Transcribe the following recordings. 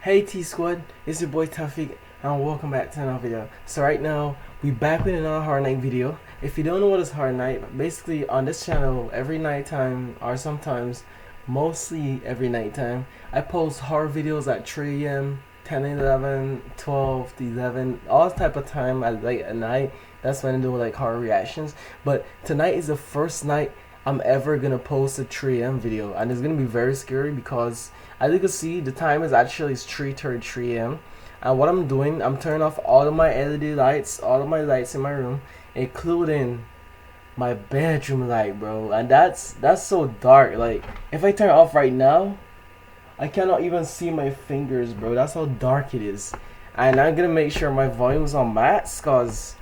Hey T Squad, it's your boy 𝘀𝗃 and welcome back to another video. So right now, we back with another horror night video. If you don't know what is horror night, basically on this channel, every nighttime or sometimes, mostly every nighttime, I post horror videos at 3 a.m., 10, 11, 12, 11, all type of time at late at night. That's when I do like horror reactions. But tonight is the first night I'm ever gonna post a 3 a.m. video, and it's gonna be very scary because as you can see, the time is actually 3:33 a.m. and what I'm doing, I'm turning off all of my LED lights, all of my lights in my room, including my bedroom light, bro. And that's so dark. Like if I turn it off right now, I cannot even see my fingers, bro. That's how dark it is. And I'm gonna make sure my volume's on max cause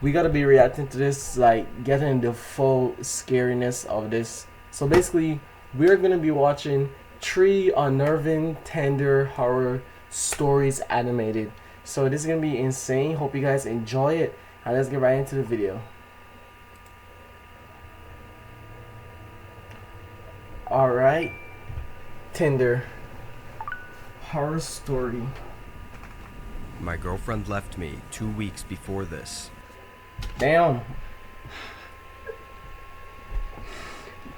we gotta be reacting to this, like getting the full scariness of this. So basically, we're gonna be watching 3 unnerving, tender horror stories animated. So this is gonna be insane. Hope you guys enjoy it, and let's get right into the video. Alright, tender horror story. My girlfriend left me 2 weeks before this. Damn.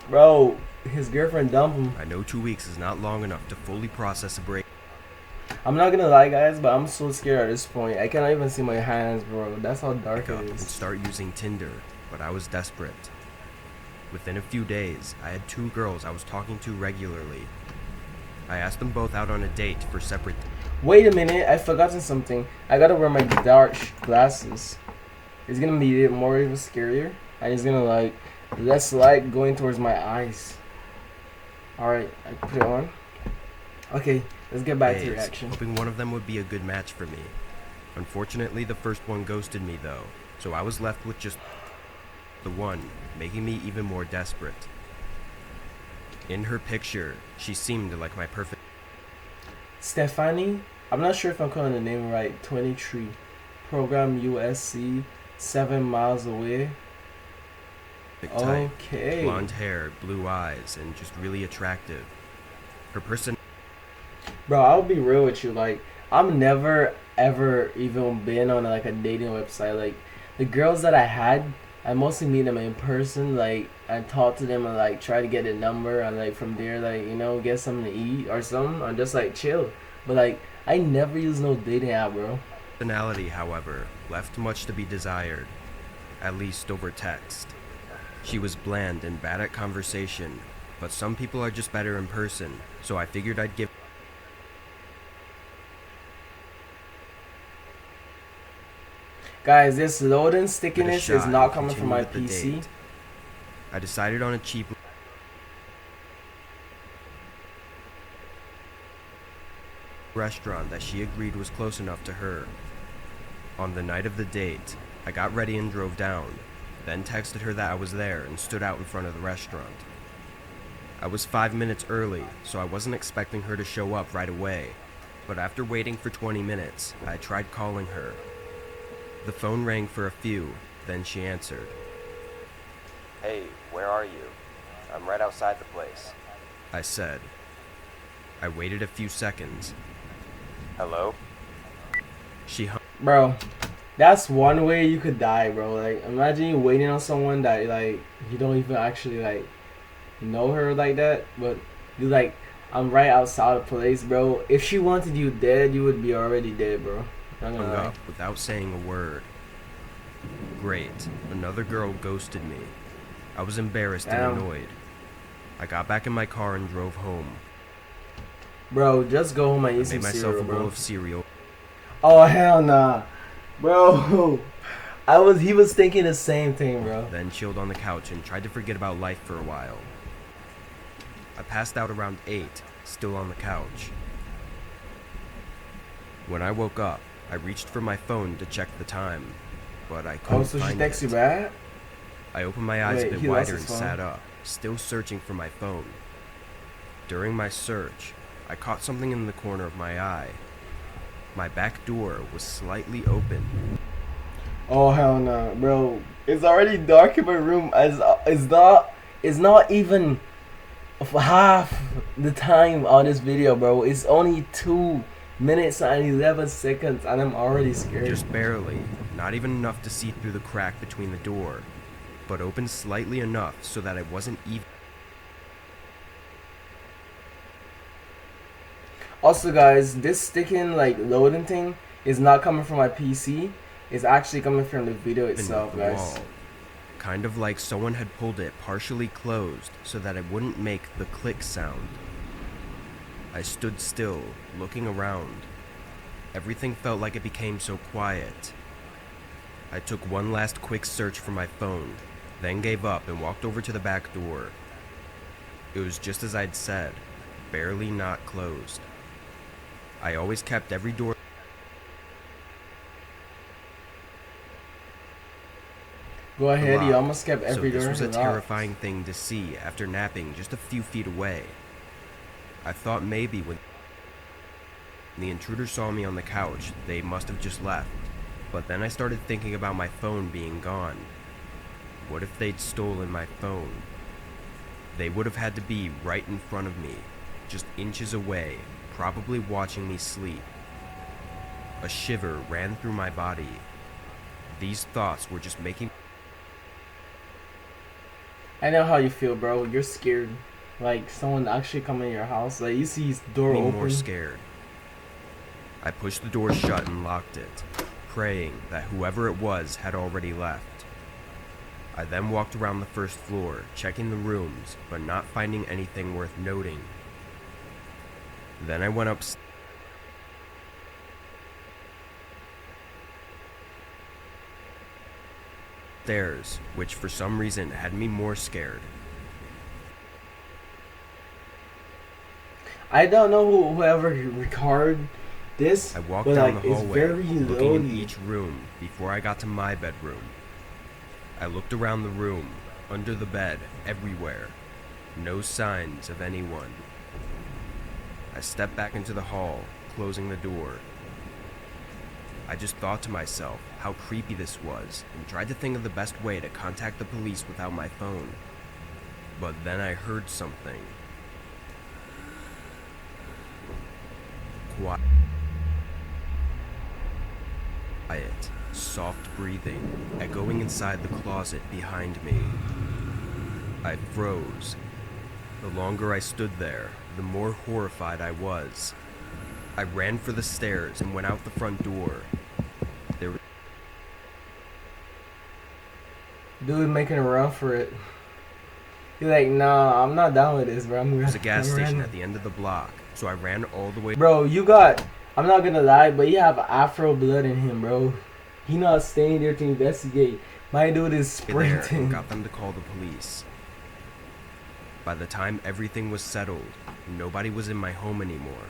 Bro, his girlfriend dumped him. I know 2 weeks is not long enough to fully process a break. I'm not gonna lie, guys, but I'm so scared at this point. I cannot even see my hands, bro. That's how dark it And is. start using Tinder, but I was desperate. Within a few days, I had 2 girls I was talking to regularly. I asked them both out on a date for separate. Wait a minute, I forgotten something. I gotta wear my dark glasses. It's gonna be more even scarier, and it's gonna like less light going towards my eyes. Alright, I put it on. Okay, let's get back to the reaction. Hoping one of them would be a good match for me. Unfortunately, the first one ghosted me though, so I was left with just the one, making me even more desperate. In her picture, she seemed like my perfect. 𝘀𝗵, I'm not sure if I'm calling the name right. 23, program 𝘀𝗂𝗽𝗀, 7 miles away. Type. Okay. Blonde hair, blue eyes, and just really attractive. Her person. Bro, I'll be real with you. Like, I'm never ever even been on like a dating website. Like, the girls that I had, I mostly meet them in person. Like, I talk to them and like try to get a number, and like from there, like, you know, get something to eat or something, or just like chill. But like, I never use no dating app, bro. Personality, however, left much to be desired, at least over text. She was bland and bad at conversation, but some people are just better in person, so I figured I'd give. Guys, this loading stickiness is not coming from my PC. I decided on a cheap restaurant that she agreed was close enough to her. On the night of the date, I got ready and drove down, then texted her that I was there and stood out in front of the restaurant. I was 5 minutes early, so I wasn't expecting her to show up right away, but after waiting for 20 minutes, I tried calling her. The phone rang for a few, then she answered. Hey, where are you? I'm right outside the place. I said. I waited a few seconds. Hello? She hung. Bro, that's one way you could die, bro. Like, imagine you waiting on someone that like you don't even actually like know her like that, but you like, I'm right outside the place, bro. If she wanted you dead, you would be already dead, bro. Hung up without saying a word. Great, another girl ghosted me. I was embarrassed and annoyed. I got back in my car and drove home. Bro, just go home and eat I some made myself cereal, a bowl bro. of cereal. Oh hell nah, bro. He was thinking the same thing, bro. Then chilled on the couch and tried to forget about life for a while. I passed out around 8, still on the couch. When I woke up, I reached for my phone to check the time, but I couldn't so she find texted you it. back? I opened my eyes a Wait, bit wider and sat up, still searching for my phone. During my search, I caught something in the corner of my eye. My back door was slightly open. Oh hell no, bro. It's already dark in my room. It's not even half the time on this video, bro. It's only minutes and 11 seconds, and I'm already scared. Just barely, not even enough to see through the crack between the door, but opened slightly enough so that it wasn't even. Also guys, this sticking like loading thing is not coming from my PC. It's actually coming from the video itself, the guys. wall. Kind of like someone had pulled it partially closed so that it wouldn't make the click sound. I stood still, looking around. Everything felt like it became so quiet. I took one last quick search for my phone, then gave up and walked over to the back door. It was just as I'd said, barely not closed. I always kept every door. Go ahead, you locked, almost kept every so door. this was a locked. terrifying thing to see after napping just a few feet away. I thought maybe when the intruder saw me on the couch, they must have just left. But then I started thinking about my phone being gone. What if they'd stolen my phone? They would have had to be right in front of me, just inches away, probably watching me sleep. A shiver ran through my body. These thoughts were just making. I know how you feel, bro. You're scared. Like someone actually come in your house. Like you see his door me open. more scared. I pushed the door shut and locked it, praying that whoever it was had already left. I then walked around the first floor, checking the rooms, but not finding anything worth noting. Then I went upstairs. Which for some reason had me more scared. I don't know whoever recorded this, I walked but down like the it's hallway, very looking in low. each room before I got to my bedroom. I looked around the room, under the bed, everywhere. No signs of anyone. I stepped back into the hall, closing the door. I just thought to myself how creepy this was and tried to think of the best way to contact the police without my phone. But then I heard something. Quiet, soft breathing, echoing inside the closet behind me. I froze. The longer I stood there, the more horrified I was. I ran for the stairs and went out the front door. There Dude making a run for it. You're like, nah, I'm not down with this, bro. was a gas station at the end of the block, so I ran all the way. Bro, you got, I'm not gonna lie, but you have Afro blood in him, bro. He not staying there to investigate. My dude is there and sprinting. got them to call the police. By the time everything was settled, nobody was in my home anymore.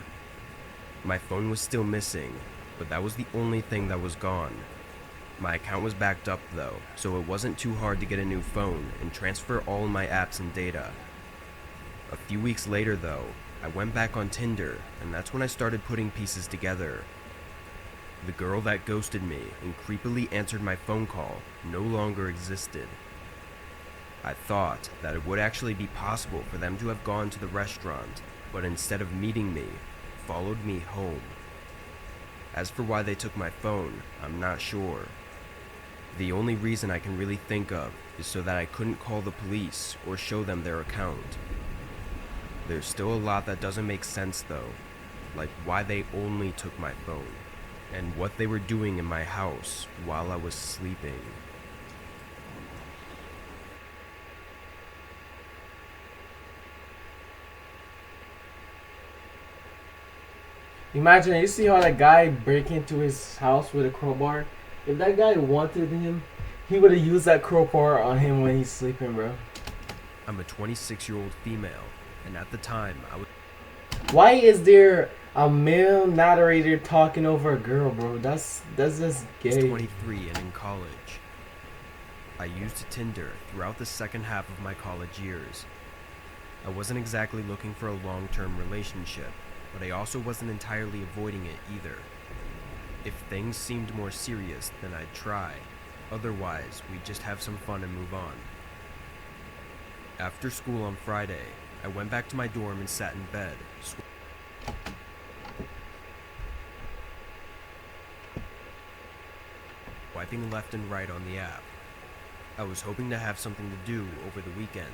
My phone was still missing, but that was the only thing that was gone. My account was backed up though, so it wasn't too hard to get a new phone and transfer all my apps and data. A few weeks later though, I went back on Tinder, and that's when I started putting pieces together. The girl that ghosted me and creepily answered my phone call no longer existed. I thought that it would actually be possible for them to have gone to the restaurant, but instead of meeting me, followed me home. As for why they took my phone, I'm not sure. The only reason I can really think of is so that I couldn't call the police or show them their account. There's still a lot that doesn't make sense though, like why they only took my phone, and what they were doing in my house while I was sleeping. Imagine, you see how that guy break into his house with a crowbar? If that guy wanted him, he would have used that crowbar on him when he's sleeping, bro. I'm a 26-year-old female, and at the time I was. Why is there a male narrator talking over a girl, bro? That's just gay. 23 and in college. I used Tinder throughout the second half of my college years. I wasn't exactly looking for a long-term relationship, but I also wasn't entirely avoiding it either. If things seemed more serious, then I'd try. Otherwise, we'd just have some fun and move on. After school on Friday, I went back to my dorm and sat in bed. swiping left and right on the app. I was hoping to have something to do over the weekend.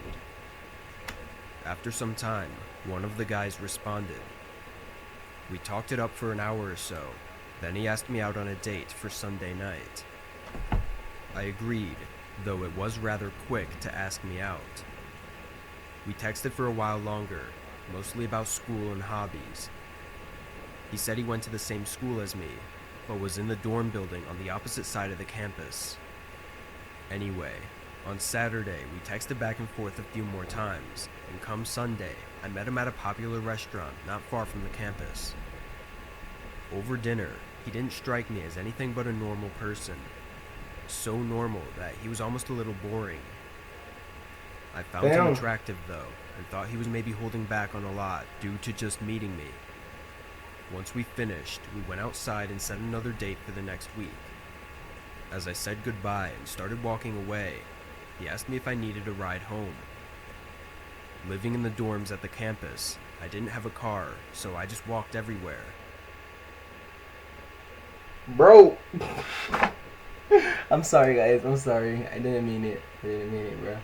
After some time, one of the guys responded. We talked it up for an hour or so, then he asked me out on a date for Sunday night. I agreed, though it was rather quick to ask me out. We texted for a while longer, mostly about school and hobbies. He said he went to the same school as me, but was in the dorm building on the opposite side of the campus. Anyway, on Saturday, we texted back and forth a few more times, and come Sunday, I met him at a popular restaurant not far from the campus. Over dinner, he didn't strike me as anything but a normal person. So normal that he was almost a little boring. I found him attractive though, and thought he was maybe holding back on a lot due to just meeting me. Once we finished, we went outside and set another date for the next week. As I said goodbye and started walking away, he asked me if I needed a ride home. Living in the dorms at the campus, I didn't have a car, so I just walked everywhere. Bro! I'm sorry, guys. I'm sorry. I didn't mean it. Bro.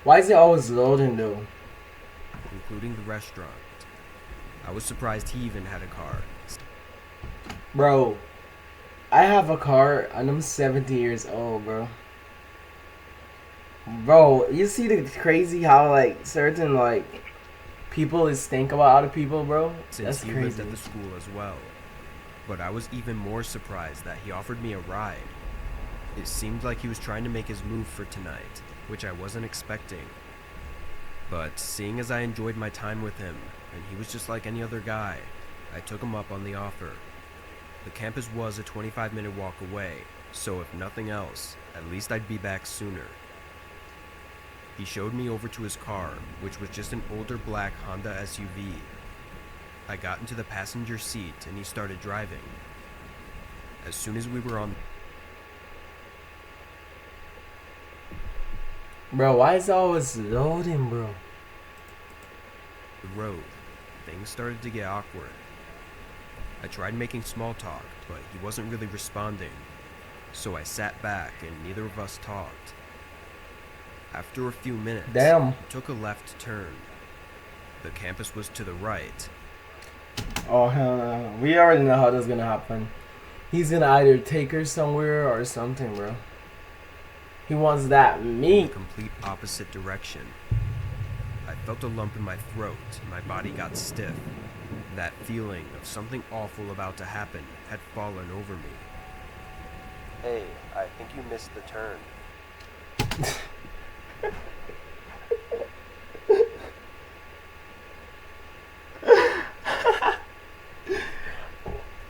Why is it always loading, though? Including the restaurant. I was surprised he even had a car. Bro, I have a car and I'm 70 years old, bro. Bro, you see the crazy how, like, certain, like, people is think about other people, bro? Since he lived at the school as well. But I was even more surprised that he offered me a ride. It seemed like he was trying to make his move for tonight, which I wasn't expecting. But seeing as I enjoyed my time with him, and he was just like any other guy, I took him up on the offer. The campus was a 25-minute walk away, so if nothing else, at least I'd be back sooner. He showed me over to his car, which was just an older black Honda SUV. I got into the passenger seat and he started driving. As soon as we were on Bro, why is it always loading, bro? the road, things started to get awkward. I tried making small talk, but he wasn't really responding, so I sat back and neither of us talked. After a few minutes, Damn. he took a left turn. The campus was to the right. Oh, hell no. We already know how that's gonna happen. He's gonna either take her somewhere or something, bro. He wants that In meat. the complete opposite direction. I felt a lump in my throat and my body got stiff. That feeling of something awful about to happen had fallen over me. Hey, I think you missed the turn.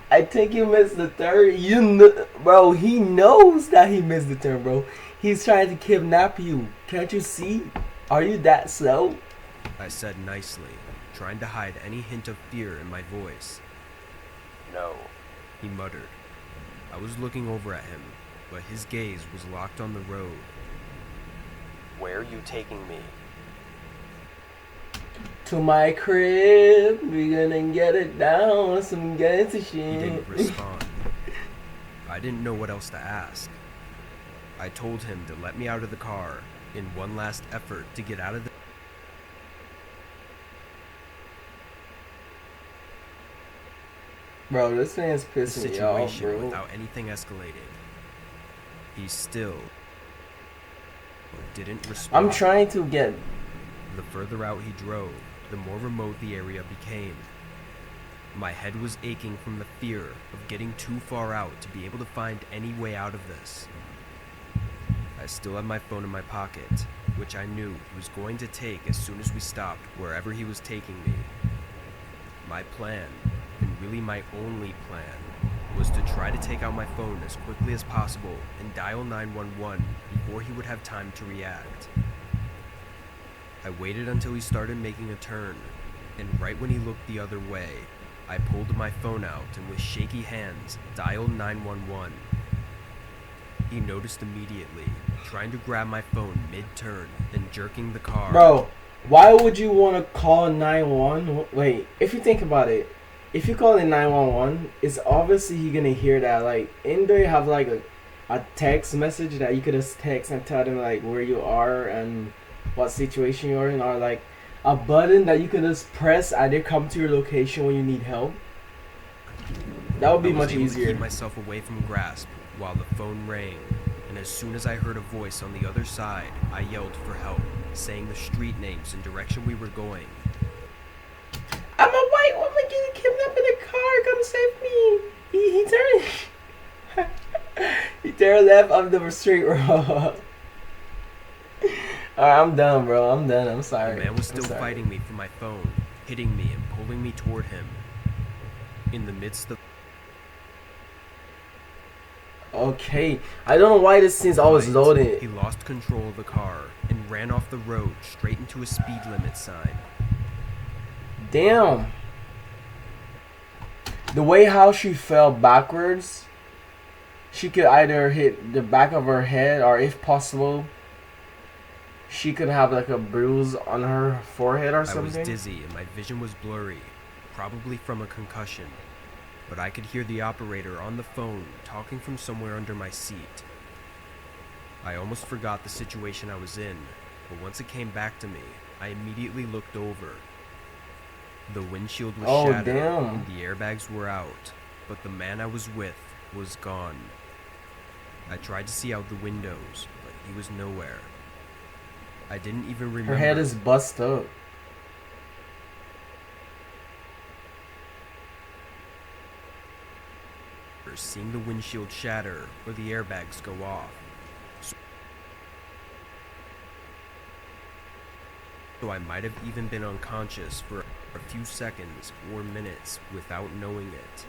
I think you missed the turn. You know, bro, he knows that he missed the turn, bro. He's trying to kidnap you. Can't you see? Are you that slow? I said nicely, trying to hide any hint of fear in my voice. No. He muttered. I was looking over at him, but his gaze was locked on the road. Where are you taking me? To my crib, we gonna get it down with some gangsta He shit. didn't respond. I didn't know what else to ask. I told him to let me out of the car in one last effort to get out of the Bro, this man's pissing me off, situation bro. without anything escalating. He still didn't respond. I'm trying to get... The further out he drove, the more remote the area became. My head was aching from the fear of getting too far out to be able to find any way out of this. I still had my phone in my pocket, which I knew he was going to take as soon as we stopped wherever he was taking me. My plan, and really my only plan, was to try to take out my phone as quickly as possible and dial 911 before he would have time to react. I waited until he started making a turn, and right when he looked the other way, I pulled my phone out and with shaky hands dialed 911. He noticed immediately, trying to grab my phone mid-turn and jerking the car. Bro, why would you want to call 911? Wait, if you think about it, if you call in 911, it's obviously he gonna hear that. Like, in there you have like a text message that you could just text and tell them like where you are and what situation you're in, or like a button that you could just press and they come to your location when you need help. That would be much I was able to easier. keep myself away from grasp while the phone rang, and as soon as I heard a voice on the other side, I yelled for help, saying the street names and direction we were going. I'm a white woman getting kidnapped in a car. Come save me. He turned. He turned left up the street road. Alright, I'm done, bro. I'm done. I'm sorry. The man was still fighting me for my phone, hitting me and pulling me toward him. In the midst of Okay, I don't know why this scene's always fight, loaded. he lost control of the car and ran off the road straight into a speed limit sign. Damn. The way how she fell backwards, she could either hit the back of her head, or if possible, she could have like a bruise on her forehead or I something. was dizzy and my vision was blurry, probably from a concussion, but I could hear the operator on the phone talking from somewhere under my seat. I almost forgot the situation I was in, but once it came back to me, I immediately looked over. The windshield was shattered and the airbags were out, but the man I was with was gone. I tried to see out the windows, but he was nowhere. I didn't even remember. Her head is bust up. Seeing the windshield shatter or the airbags go off. So I might have even been unconscious for a few seconds or minutes without knowing it.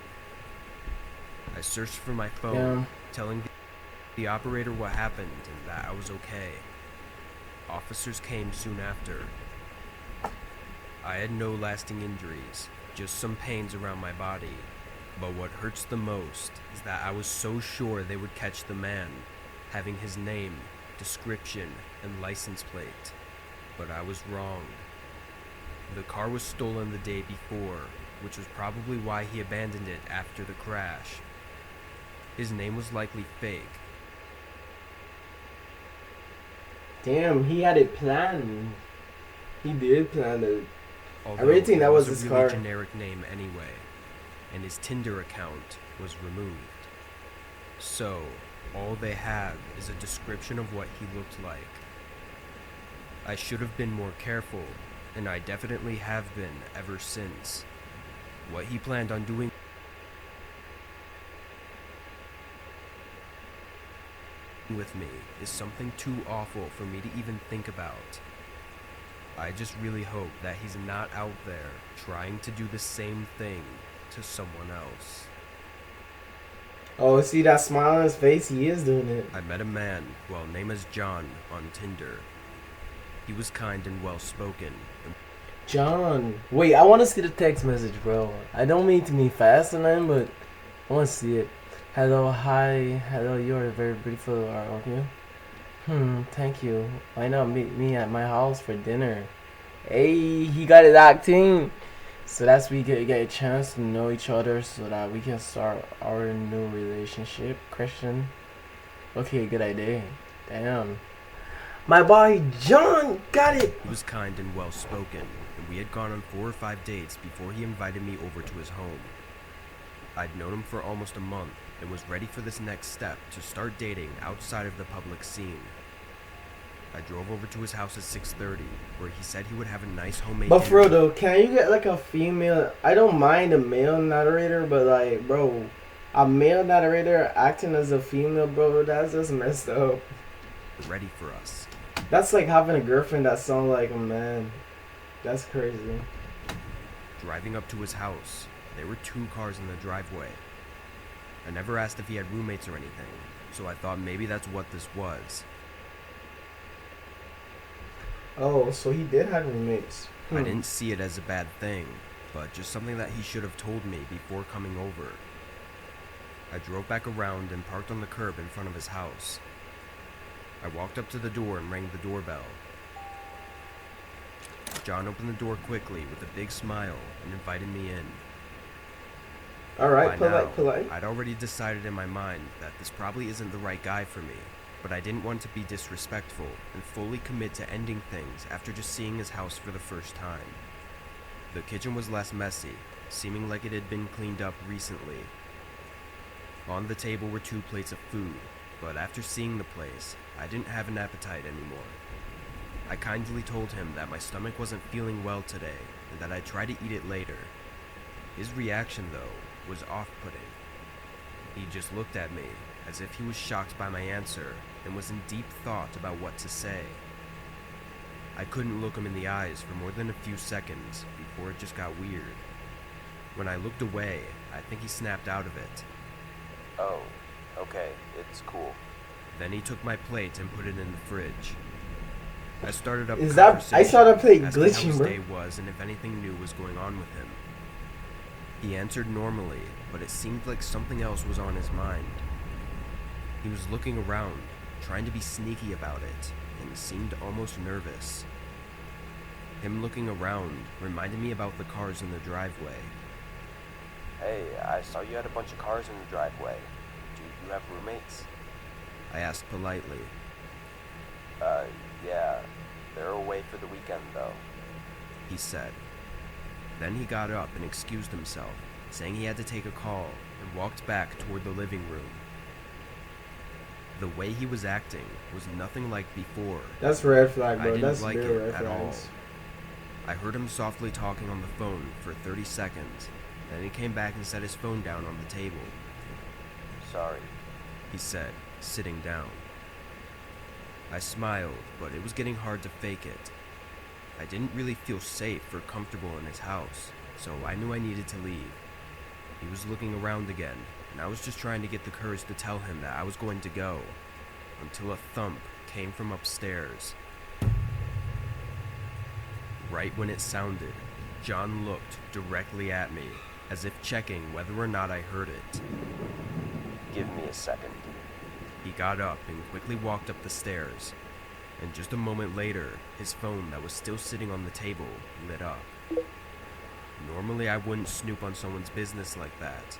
I searched for my phone, telling the operator what happened and that I was okay. Officers came soon after. I had no lasting injuries, just some pains around my body. But what hurts the most is that I was so sure they would catch the man, having his name, description, and license plate. But I was wrong. The car was stolen the day before, which was probably why he abandoned it after the crash. His name was likely fake. Damn, he had it planned. He did plan it. Although I really think that was a his really car. generic name anyway, and his Tinder account was removed. So, all they have is a description of what he looked like. I should have been more careful, and I definitely have been ever since. What he planned on doing with me is something too awful for me to even think about. I just really hope that he's not out there trying to do the same thing to someone else. Oh, see that smile on his face? He is doing it. I met a man, well, name is John, on Tinder. He was kind and well-spoken. John. Wait, I want to see the text message, bro. I don't mean to be fast or nothing, but I want to see it. Hello, hi, hello, you are very beautiful, aren't you? Thank you. Why not meet me at my house for dinner? Hey, he got it acting. So that's we get a chance to know each other so that we can start our new relationship. Christian. Okay, good idea. Damn. My boy John got it. He was kind and well-spoken, and we had gone on 4 or 5 dates before he invited me over to his home. I'd known him for almost a month and was ready for this next step to start dating outside of the public scene. I drove over to his house at 6:30, where he said he would have a nice homemade But dinner. for real though, can you get like a female? I don't mind a male narrator, but like, bro, a male narrator acting as a female, bro, that's just messed up. Ready for us. That's like having a girlfriend that sounds like a man. That's crazy. Driving up to his house, there were 2 cars in the driveway. I never asked if he had roommates or anything, so I thought maybe that's what this was. Oh, so he did have roommates. I didn't see it as a bad thing, but just something that he should have told me before coming over. I drove back around and parked on the curb in front of his house. I walked up to the door and rang the doorbell. John opened the door quickly with a big smile and invited me in. Alright, By now, polite. I'd already decided in my mind that this probably isn't the right guy for me, but I didn't want to be disrespectful and fully commit to ending things after just seeing his house for the first time. The kitchen was less messy, seeming like it had been cleaned up recently. On the table were 2 plates of food, but after seeing the place, I didn't have an appetite anymore. I kindly told him that my stomach wasn't feeling well today and that I'd try to eat it later. His reaction, though, was off-putting. He just looked at me as if he was shocked by my answer and was in deep thought about what to say. I couldn't look him in the eyes for more than a few seconds before it just got weird. When I looked away, I think he snapped out of it. Oh, okay, it's cool. Then he took my plate and put it in the fridge. I started up Is that I saw that plate asking how glitching, his bro. day was and if anything new was going on with him. He answered normally, but it seemed like something else was on his mind. He was looking around, trying to be sneaky about it, and seemed almost nervous. Him looking around reminded me about the cars in the driveway. Hey, I saw you had a bunch of cars in the driveway. Do you have roommates? I asked politely. Yeah. They're away for the weekend, though. He said. Then he got up and excused himself, saying he had to take a call, and walked back toward the living room. The way he was acting was nothing like before. That's red flag, I bro. didn't That's like real it red at all. flags. I heard him softly talking on the phone for 30 seconds, then he came back and set his phone down on the table. Sorry. He said, sitting down. I smiled, but it was getting hard to fake it. I didn't really feel safe or comfortable in his house, so I knew I needed to leave. He was looking around again, and I was just trying to get the courage to tell him that I was going to go, until a thump came from upstairs. Right when it sounded, John looked directly at me, as if checking whether or not I heard it. Give me a second. He got up and quickly walked up the stairs, and just a moment later, his phone that was still sitting on the table lit up. Normally I wouldn't snoop on someone's business like that.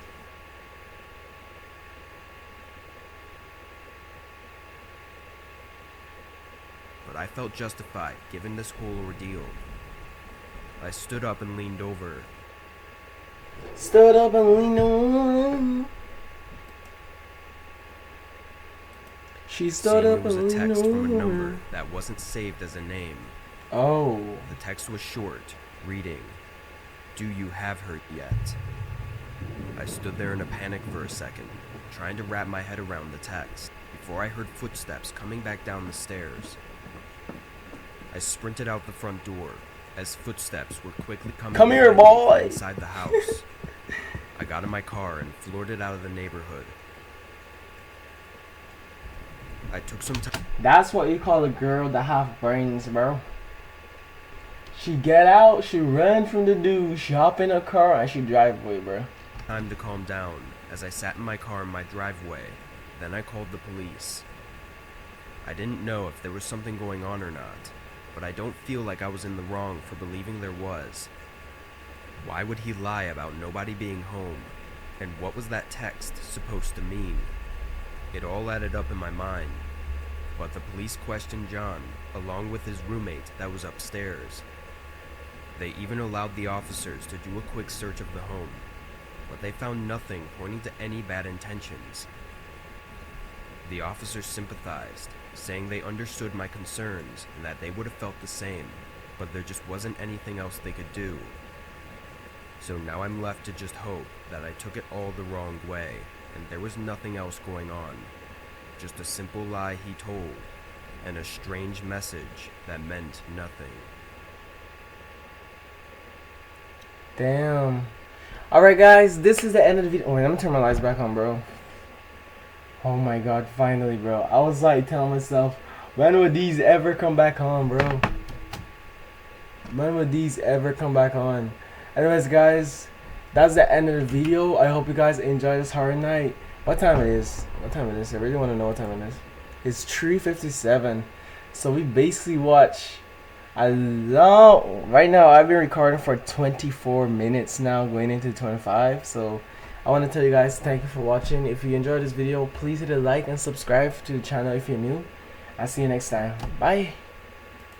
But I felt justified given this whole ordeal. I stood up and leaned over. Stood up and leaned on. She stood Seeing up it was and a leaned text from a over. number that wasn't saved as a name. Oh. The text was short, reading, "Do you have her yet?" I stood there in a panic for a second, trying to wrap my head around the text, before I heard footsteps coming back down the stairs. I sprinted out the front door, as footsteps were quickly coming Come here, behind me boy! from inside the house. I got in my car and floored it out of the neighborhood. I took some time. That's what you call a girl that have brains, bro. She get out, she run from the dude, she hop in a car, and she drive away, bro. Time to calm down as I sat in my car in my driveway. Then I called the police. I didn't know if there was something going on or not, but I don't feel like I was in the wrong for believing there was. Why would he lie about nobody being home? And what was that text supposed to mean? It all added up in my mind, but the police questioned John, along with his roommate that was upstairs. They even allowed the officers to do a quick search of the home, but they found nothing pointing to any bad intentions. The officers sympathized, saying they understood my concerns and that they would have felt the same, but there just wasn't anything else they could do. So now I'm left to just hope that I took it all the wrong way, and there was nothing else going on. Just a simple lie he told, and a strange message that meant nothing. Damn. Alright, guys, this is the end of the video. Oh, wait, let me turn my lights back on, bro. Oh my god, finally, bro. I was like telling myself, when would these ever come back on, bro? When would these ever come back on? Anyways, guys, that's the end of the video. I hope you guys enjoy this horror night. What time it is? What time it is? I really want to know what time it is. It's 3:57. So we basically watch a long. Right now, I've been recording for 24 minutes now, going into 25. So I want to tell you guys thank you for watching. If you enjoyed this video, please hit a like and subscribe to the channel if you're new. I'll see you next time. Bye.